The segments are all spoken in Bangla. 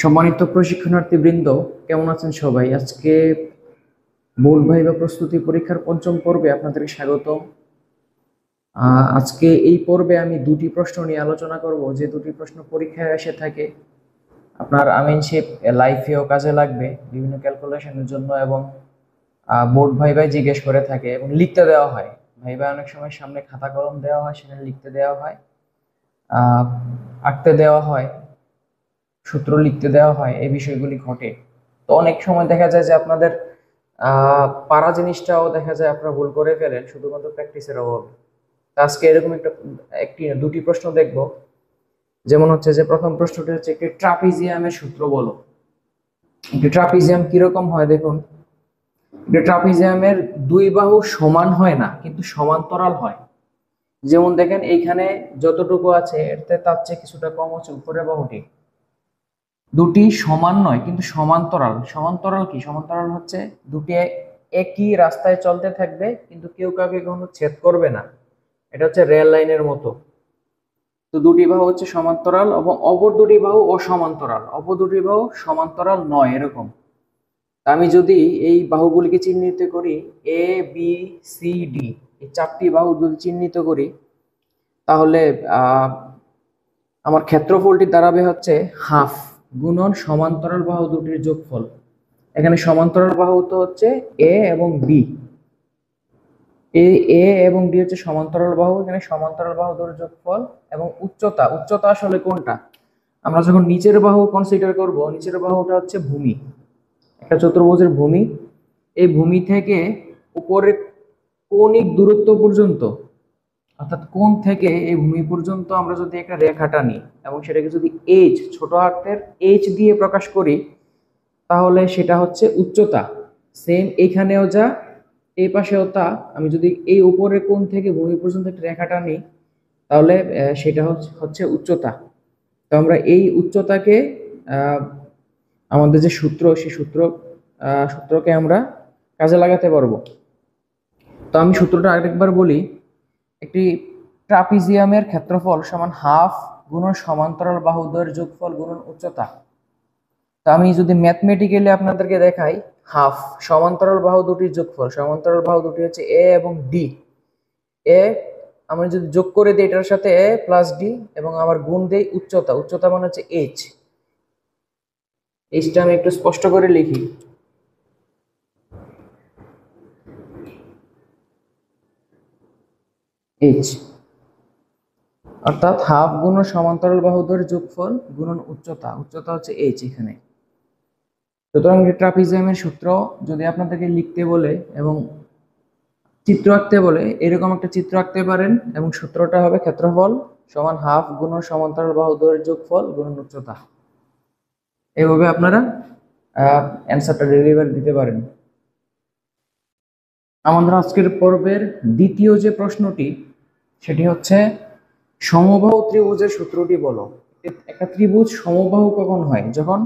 সম্মানিত প্রশিক্ষণার্থীবৃন্দ, কেমন আছেন সবাই? আজকে বোর্ড ভাইভা প্রস্তুতি পরীক্ষার পঞ্চম পর্বে আপনাদেরকে স্বাগতম। আজকে এই পর্বে আমি দুটি প্রশ্ন নিয়ে আলোচনা করব, যে দুটি প্রশ্ন পরীক্ষায় এসে থাকে। আপনার আমিনশিপ লাইফেও কাজে লাগবে বিভিন্ন ক্যালকুলেশনের জন্য, এবং বোর্ড ভাইভায় জিজ্ঞেস করে থাকে এবং লিখতে দেওয়া হয়। ভাইভা অনেক সময় সামনে খাতা কলম দেওয়া হয়, সেখানে লিখতে দেওয়া হয়, আঁকতে দেওয়া হয়, সূত্র লিখতে দেওয়া হয়। এই বিষয়গুলি ঘটে। তো অনেক সময় দেখা যায় যে আপনাদের পারা জিনিসটাও দেখা যায় আপনারা ভুল করে ফেলেন শুধুমাত্র প্র্যাকটিসের অভাবে। আজকে এরকম দুটি প্রশ্ন দেখব। যেমন হচ্ছে যে প্রথম প্রশ্নটি হচ্ছে, একটি ট্রাপিজিয়ামের সূত্র বলো। একটি ট্রাপিজিয়াম কিরকম হয় দেখুন। একটি ট্রাপিজিয়ামের দুই বাহু সমান হয় না, কিন্তু সমান্তরাল হয়। যেমন দেখেন এইখানে যতটুকু আছে এতে তার চেয়ে কিছুটা কম হচ্ছে উপরের বাহুটি। দুটি সমান নয় কিন্তু সমান্তরাল। সমান্তরাল কি? সমান্তরাল হচ্ছে দুটি একই রাস্তায় চলতে থাকবে, কিন্তু কেউ কাউকে কখনো ছেদ করবে না। এটা হচ্ছে রেল লাইনের মতো। তো দুটি বাহু হচ্ছে সমান্তরাল এবং অপর দুটি বাহু অসমান্তরাল। অপর দুটি বাহু সমান্তরাল নয়, এরকম। আমি যদি এই বাহুগুলিকে চিহ্নিত করি, এ বি সি ডি, এই চারটি বাহু যদি চিহ্নিত করি, তাহলে আমার ক্ষেত্রফলটি দাঁড়াবে হচ্ছে হাফ গুণন সমান্তরাল বাহু দুটির যোগফল। এখানে সমান্তরাল বাহু তো হচ্ছে এ এবং বি। এ এবং ডি হচ্ছে সমান্তরাল বাহু। এখানে সমান্তরাল বাহু দুটির যোগফল। এবং উচ্চতা, উচ্চতা আসলে কোনটা? আমরা যখন নিচের বাহু কনসিডার করব, নিচের বাহুটা হচ্ছে ভূমি, একটা চতুর্ভুজের ভূমি। এই ভূমি থেকে উপরের কৌণিক দূরত্ব পর্যন্ত, অর্থাৎ কোণ থেকে এই ভূমি পর্যন্ত আমরা যদি একটা রেখা টানি এবং সেটাকে যদি এইচ, ছোট হাতের এইচ দিয়ে প্রকাশ করি, তাহলে সেটা হচ্ছে উচ্চতা। সেম এখানেও যা, এই পাশেও তা। আমি যদি এই উপরের কোণ থেকে ভূমি পর্যন্ত একটা রেখা টানি, তাহলে সেটা হচ্ছে উচ্চতা। তো আমরা এই উচ্চতাকে আমাদের যে সূত্র, সেই সূত্রকে আমরা কাজে লাগাতে পারবো। তো আমি সূত্রটা আরেকবার বলি। একটি ট্রাপিজিয়ামের ক্ষেত্রফল সমান হাফ গুণন সমান্তরাল বাহুদ্বয়ের যোগফল গুণন উচ্চতা। তা আমি যদি ম্যাথমেটিক্যালি আপনাদেরকে দেখাই, হাফ সমান্তরাল বাহু দুটির যোগফল। সমান্তরাল বাহু দুটি হচ্ছে এ এবং ডি। এ আমরা যদি যোগ করে দিই এটার সাথে এ প্লাস ডি, এবং আবার গুণ দেই উচ্চতা। উচ্চতা মানে হচ্ছে এইচ। এইচটা আমি একটু স্পষ্ট করে লিখি। এইচ অর্থাৎ হাফ গুণন সমান্তরাল বাহুদ্বয়ের যোগফল গুণন উচ্চতা। উচ্চতা হচ্ছে এইচ এখানে। সুতরাং ট্রাপিজিয়ামের সূত্র যদি আপনাদেরকে লিখতে বলে এবং চিত্র আঁকতে বলে, এরকম একটা চিত্র আঁকতে পারেন, এবং সূত্রটা হবে ক্ষেত্রফল সমান হাফ গুণন সমান্তরাল বাহুদ্বয়ের যোগফল গুণন উচ্চতা। এইভাবে আপনারা অ্যান্সারটা ডেলিভারি দিতে পারেন। আমাদের আজকের পর্বের দ্বিতীয় যে প্রশ্নটি, সেটি হচ্ছে সমবাহু ত্রিভুজের সূত্রটি বলো। একটা ত্রিভুজ সমবাহু কখন হয়? যখন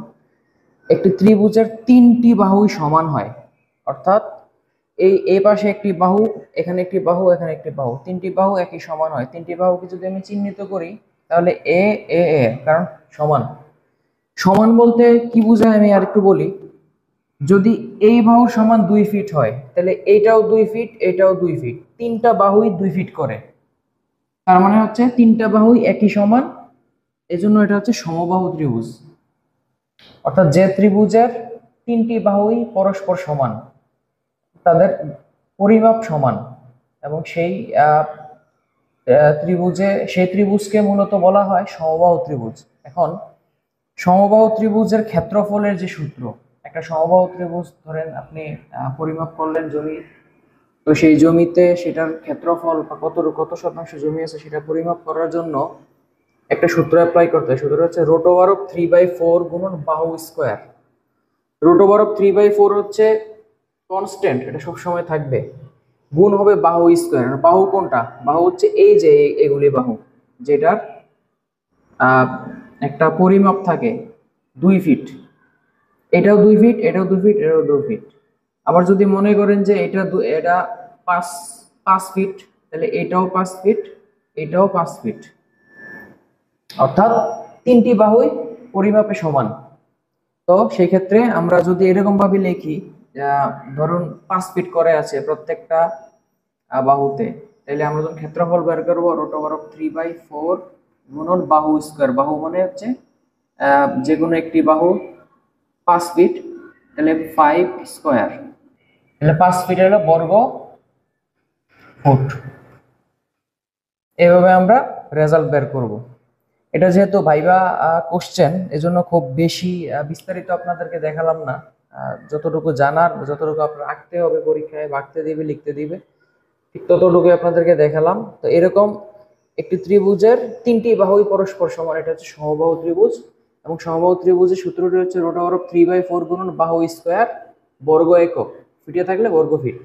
একটি ত্রিভুজের তিনটি বাহুই সমান হয়। অর্থাৎ এই পাশে একটি বাহু, এখানে একটি বাহু, এখানে একটি বাহু, তিনটি বাহু একই সমান হয়। তিনটি বাহুকে যদি আমি চিহ্নিত করি, তাহলে এ এ এ, কারণ সমান। সমান বলতে কি বোঝায় আমি আর একটু বলি। যদি এই বাহুর সমান 2 ফিট হয়, তাহলে এইটাও 2 ফিট, এটাও 2 ফিট, তিনটা বাহুই 2 ফিট করে। তার মানে হচ্ছে তিনটা বাহুই একই সমান, এজন্য এটা হচ্ছে সমবাহু ত্রিভুজ। অর্থাৎ যে ত্রিভুজের তিনটি বাহুই পরস্পর সমান, তাদের পরিমাপ সমান, এবং সেই ত্রিভুজকে মূলত বলা হয় সমবাহু ত্রিভুজ। এখন সমবাহু ত্রিভুজের ক্ষেত্রফলের যে সূত্র, একটা সমবাহু ত্রিভুজ ধরেন আপনি পরিমাপ করলেন জমি, তো সেই জমিতে সেটার ক্ষেত্রফল বা কত শতাংশ জমি আছে সেটা পরিমাপ করার জন্য একটা সূত্র অ্যাপ্লাই করতে হয়। সূত্র হচ্ছে √3/4 গুণন বাহু স্কোয়ার। √3/4 হচ্ছে কনস্ট্যান্ট, এটা সবসময় থাকবে। গুণ হবে বাহু স্কোয়ার। বাহু কোনটা? বাহু হচ্ছে এই যে এগুলি বাহু, যেটার একটা পরিমাপ থাকে 2 ফিট। এটাও 2 ফিট, এটাও 2 ফিট, এটাও 2 ফিট। আবার যদি মনে করেন যে এটা 5 ফিট, তাহলে এটাও 5 ফিট, এটাও 5 ফিট। অর্থাৎ তিনটি বাহুই পরিমাপে সমান। তো সেই ক্ষেত্রে আমরা যদি এরকম ভাবে লিখি, ধরুন 5 ফিট করে আছে প্রত্যেকটা বাহুতে, তাহলে আমরা যখন ক্ষেত্রফল বের করবো √3/4 গুণন বাহু স্কোয়ার। বাহু মানে হচ্ছে যে কোনো একটি বাহু 5 ফিট, তাহলে 5 স্কোয়ার, তাহলে 5 ফিট হলো বর্গ ফুট। এভাবে আমরা রেজাল্ট বের করব। এটা যেহেতু ভাইবা কোশ্চেন, এজন্য খুব বেশি বিস্তারিত আপনাদেরকে দেখালাম না। যতটুকু জানার, যতটুকু আপনার আঁকতে হবে পরীক্ষায়, আঁকতে দিবে, লিখতে দিবে, ঠিক ততটুকু আপনাদেরকে দেখালাম। তো এরকম একটি ত্রিভুজের 3টি বাহুই পরস্পর সমান, এটা হচ্ছে সমবাহু ত্রিভুজ। এবং সমবাহু ত্রিভুজের সূত্রটি হচ্ছে √3/4 গুণন বাহু স্কোয়ার বর্গ একক, ফিটে থাকলে বর্গ ফিট।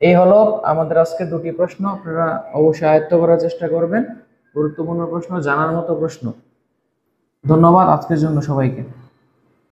এই হলো আমাদের আজকে 2টি প্রশ্ন, আপনারা অবশ্যই আয়ত্ত করার চেষ্টা করবেন। গুরুত্বপূর্ণ প্রশ্ন, জানার মতো প্রশ্ন। ধন্যবাদ আজকের জন্য সবাইকে।